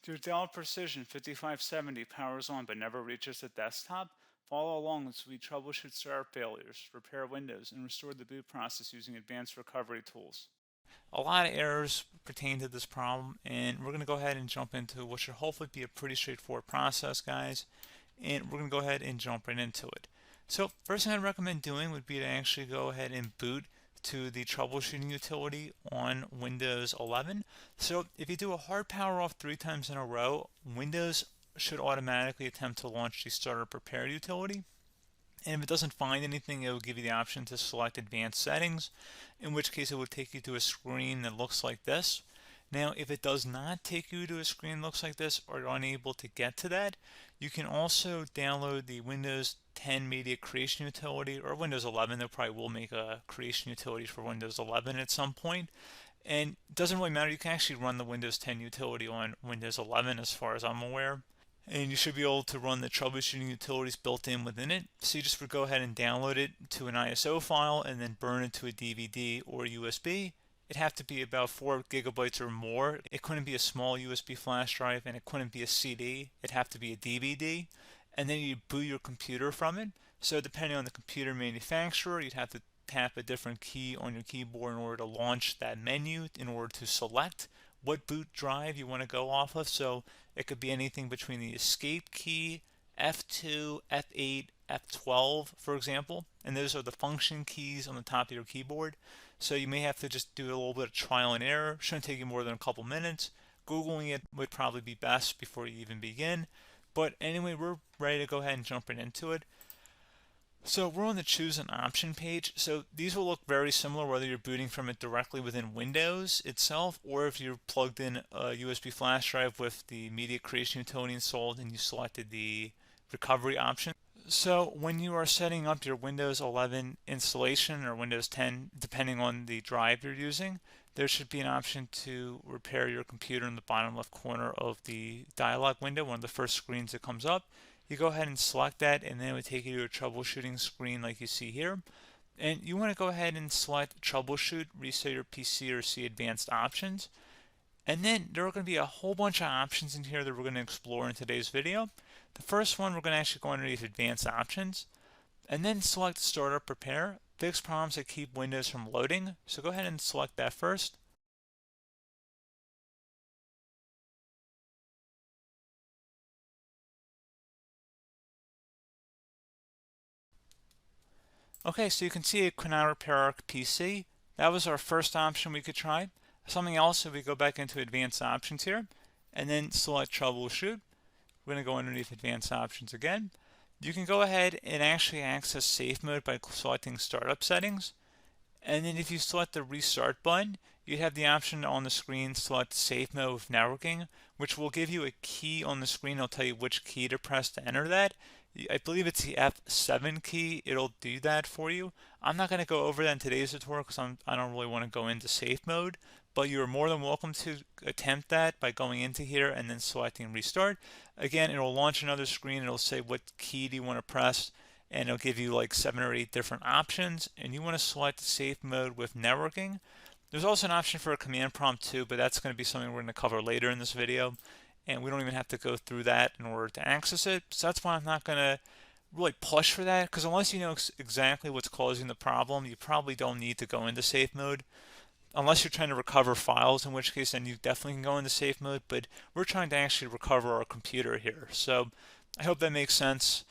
Your Dell Precision 5570 powers on but never reaches the desktop? Follow along as we troubleshoot startup failures, repair Windows, and restore the boot process using advanced recovery tools. A lot of errors pertain to this problem, and we're going to go ahead and jump into what should hopefully be a pretty straightforward process, guys. And we're going to go ahead and jump right into it. So first thing I'd recommend doing would be to actually go ahead and boot to the troubleshooting utility on Windows 11. So if you do a hard power off 3 times in a row, Windows should automatically attempt to launch the startup repair utility. And if it doesn't find anything, it will give you the option to select advanced settings, in which case it will take you to a screen that looks like this. Now, if it does not take you to a screen that looks like this, or you're unable to get to that, you can also download the Windows 10 Media Creation Utility, or Windows 11. They probably will make a creation utility for Windows 11 at some point. And it doesn't really matter, you can actually run the Windows 10 utility on Windows 11 as far as I'm aware. And you should be able to run the troubleshooting utilities built in within it. So you just would go ahead and download it to an ISO file and then burn it to a DVD or USB. It'd have to be about 4 gigabytes or more. It couldn't be a small USB flash drive, and it couldn't be a CD. It'd have to be a DVD. And then you boot your computer from it. So depending on the computer manufacturer, you'd have to tap a different key on your keyboard in order to launch that menu, in order to select what boot drive you want to go off of. So it could be anything between the escape key, F2, F8, F12, for example, and those are the function keys on the top of your keyboard. So you may have to just do a little bit of trial and error. Shouldn't take you more than a couple minutes. Googling it would probably be best before you even begin. But anyway, we're ready to go ahead and jump right into it. So we're on the choose an option page. So these will look very similar whether you're booting from it directly within Windows itself, or if you're plugged in a USB flash drive with the media creation utility installed and you selected the recovery option. So when you are setting up your Windows 11 installation or Windows 10, depending on the drive you're using, there should be an option to repair your computer in the bottom left corner of the dialog window, one of the first screens that comes up. You go ahead and select that, and then it would take you to a troubleshooting screen like you see here. And you want to go ahead and select troubleshoot, reset your PC, or see advanced options. And then there are going to be a whole bunch of options in here that we're going to explore in today's video. The first one, we're going to actually go underneath advanced options, and then select startup repair, fix problems that keep Windows from loading. So go ahead and select that first. Okay, so you can see it could not repair our PC. That was our first option we could try. Something else, if we go back into advanced options here, and then select troubleshoot, we're going to go underneath advanced options again. You can go ahead and actually access safe mode by selecting startup settings. And then if you select the restart button, you have the option on the screen, select safe mode with networking, which will give you a key on the screen. It'll tell you which key to press to enter that. I believe it's the F7 key. It'll do that for you. I'm not going to go over that in today's tutorial because I don't really want to go into safe mode, but you're more than welcome to attempt that by going into here and then selecting restart. Again, it'll launch another screen. It'll say what key do you want to press, and it'll give you like 7 or 8 different options, and you want to select safe mode with networking. There's also an option for a command prompt too, but that's going to be something we're going to cover later in this video, and we don't even have to go through that in order to access it. So that's why I'm not going to really push for that, because unless you know exactly what's causing the problem, you probably don't need to go into safe mode. Unless you're trying to recover files, in which case then you definitely can go into safe mode, but we're trying to actually recover our computer here. So I hope that makes sense.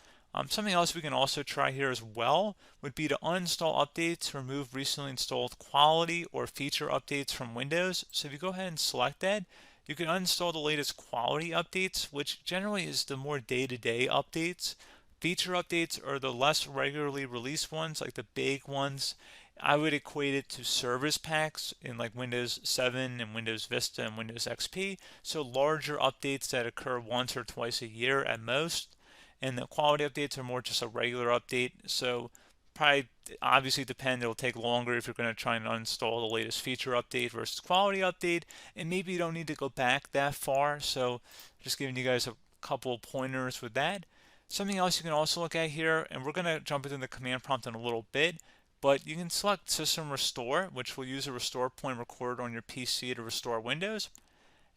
Something else we can also try here as well would be to uninstall updates, remove recently installed quality or feature updates from Windows. So if you go ahead and select that, you can uninstall the latest quality updates, which generally is the more day-to-day updates. Feature updates are the less regularly released ones, like the big ones. I would equate it to service packs in like Windows 7 and Windows Vista and Windows XP. So larger updates that occur once or twice a year at most. And the quality updates are more just a regular update. So probably obviously depend, it'll take longer if you're going to try and uninstall the latest feature update versus quality update, and maybe you don't need to go back that far. So just giving you guys a couple pointers with that. Something else you can also look at here, and we're going to jump into the command prompt in a little bit, but you can select system restore, which will use a restore point recorded on your PC to restore Windows.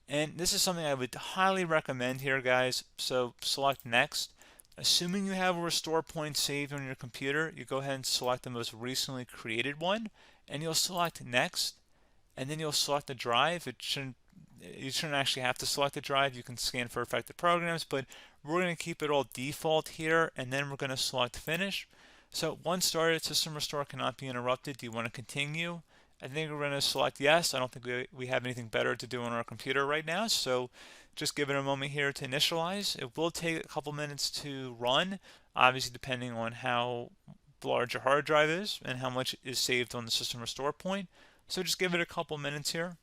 And this is something I would highly recommend here, guys. So select next. Assuming you have a restore point saved on your computer, you go ahead and select the most recently created one, and you'll select next, and then you'll select the drive. You shouldn't actually have to select the drive. You can scan for affected programs, but we're going to keep it all default here, and then we're going to select finish. So once started, system restore cannot be interrupted. Do you want to continue? I think we're going to select yes. I don't think we have anything better to do on our computer right now, so just give it a moment here to initialize. It will take a couple minutes to run, obviously depending on how large your hard drive is and how much is saved on the system restore point. So just give it a couple minutes here.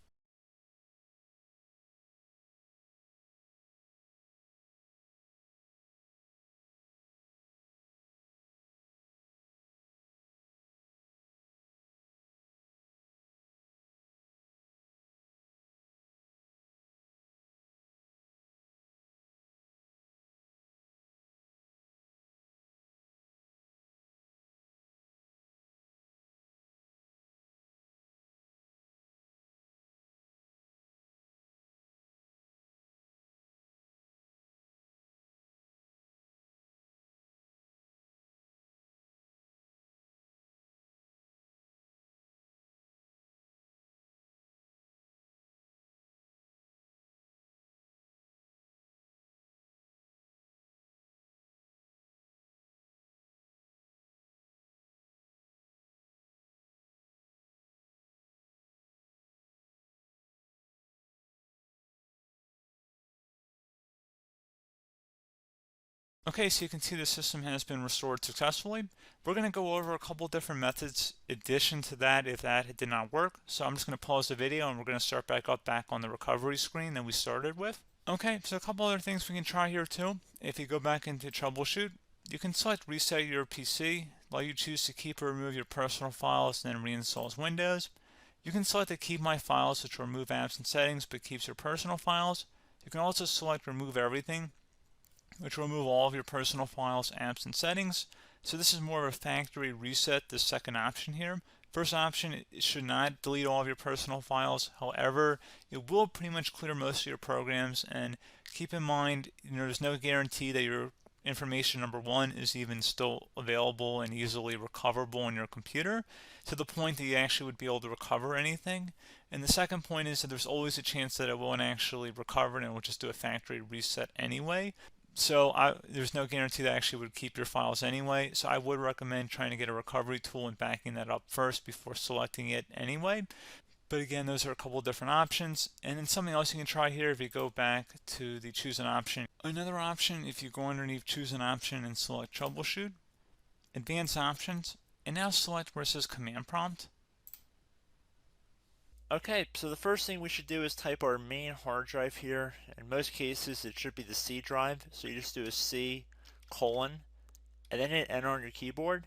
Okay, so you can see the system has been restored successfully. We're going to go over a couple different methods in addition to that if that did not work. So I'm just going to pause the video and we're going to start back on the recovery screen that we started with. Okay, so a couple other things we can try here too. If you go back into troubleshoot, you can select reset your PC while you choose to keep or remove your personal files and then reinstalls Windows. You can select to keep my files, which will remove apps and settings but keeps your personal files. You can also select remove everything, which will remove all of your personal files, apps, and settings. So this is more of a factory reset, the second option here. First option, it should not delete all of your personal files. However, it will pretty much clear most of your programs. And keep in mind, there's no guarantee that your information, number one, is even still available and easily recoverable on your computer to the point that you actually would be able to recover anything. And the second point is that there's always a chance that it won't actually recover and it will just do a factory reset anyway. So there's no guarantee that actually would keep your files anyway. So I would recommend trying to get a recovery tool and backing that up first before selecting it anyway. But again, those are a couple different options. And then something else you can try here if you go back to the choose an option. Another option, if you go underneath choose an option and select troubleshoot, advanced options, and now select where it says command prompt. Okay, so the first thing we should do is type our main hard drive here. In most cases, it should be the C drive. So you just do a C colon and then hit enter on your keyboard.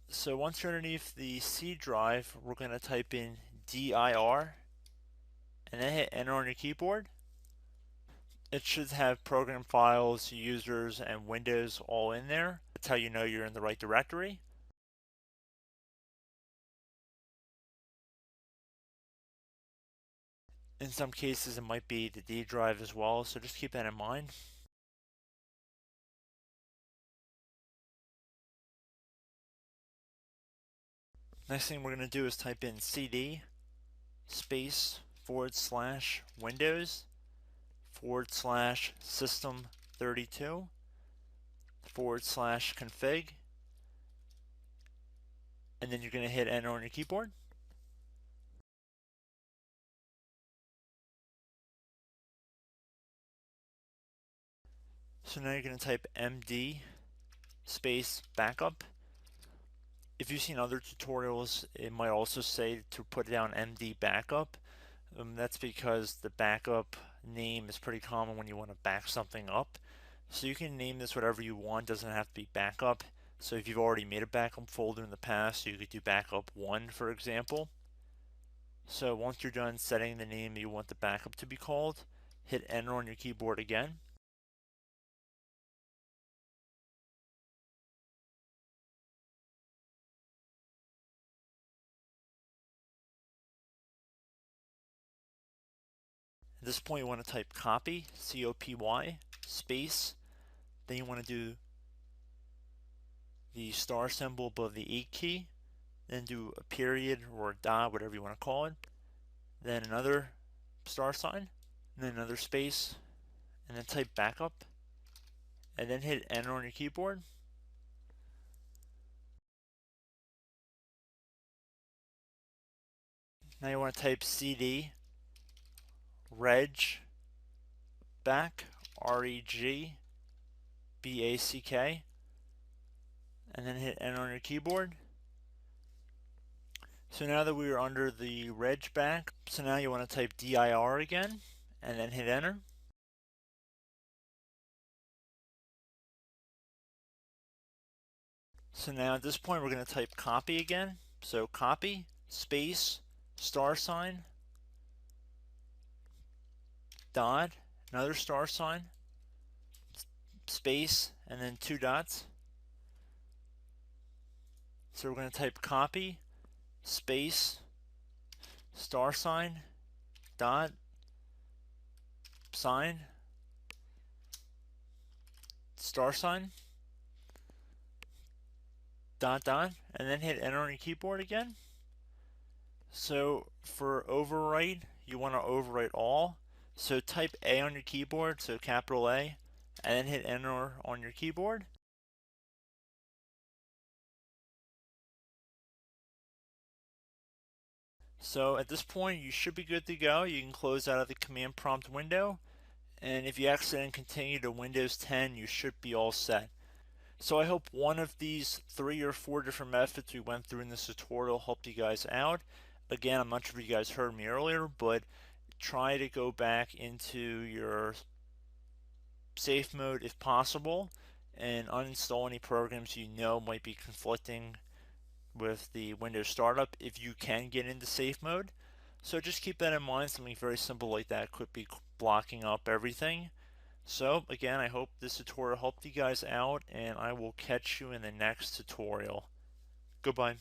So once you're underneath the C drive, we're going to type in dir and then hit enter on your keyboard. It should have program files, users, and Windows all in there. That's how you know you're in the right directory. In some cases, it might be the D drive as well, so just keep that in mind. Next thing we're going to do is type in cd space / Windows / system 32 / config, and then you're going to hit enter on your keyboard. So now you're going to type md space backup. If you've seen other tutorials, it might also say to put down md backup. That's because the backup name is pretty common when you want to back something up. So you can name this whatever you want, doesn't have to be backup. So if you've already made a backup folder in the past, you could do backup 1, for example. So once you're done setting the name you want the backup to be called, hit enter on your keyboard again. this point you want to type copy, C-O-P-Y, space, then you want to do the star symbol above the 8 key, then do a period or a dot, whatever you want to call it, then another star sign, and then another space, and then type backup, and then hit enter on your keyboard. Now you want to type cd reg back, R-E-G-B-A-C-K, and then hit enter on your keyboard. So now that we are under the reg back, so now you want to type dir again, and then hit enter. So now at this point we're going to type copy again. So copy, space, star sign, dot, another star sign, space, and then 2 dots. So we're going to type copy, space, star sign, dot, sign, star sign, dot, dot, and then hit enter on your keyboard again. So for overwrite, you want to overwrite all. So type A on your keyboard, so capital A, and then hit enter on your keyboard. So at this point you should be good to go. You can close out of the command prompt window, and if you accidentally continue to Windows 10 you should be all set. So I hope one of these 3 or 4 different methods we went through in this tutorial helped you guys out. Again, I'm not sure if you guys heard me earlier, but try to go back into your safe mode if possible and uninstall any programs you know might be conflicting with the Windows startup if you can get into safe mode. So just keep that in mind. Something very simple like that could be blocking up everything. So again, I hope this tutorial helped you guys out, and I will catch you in the next tutorial. Goodbye.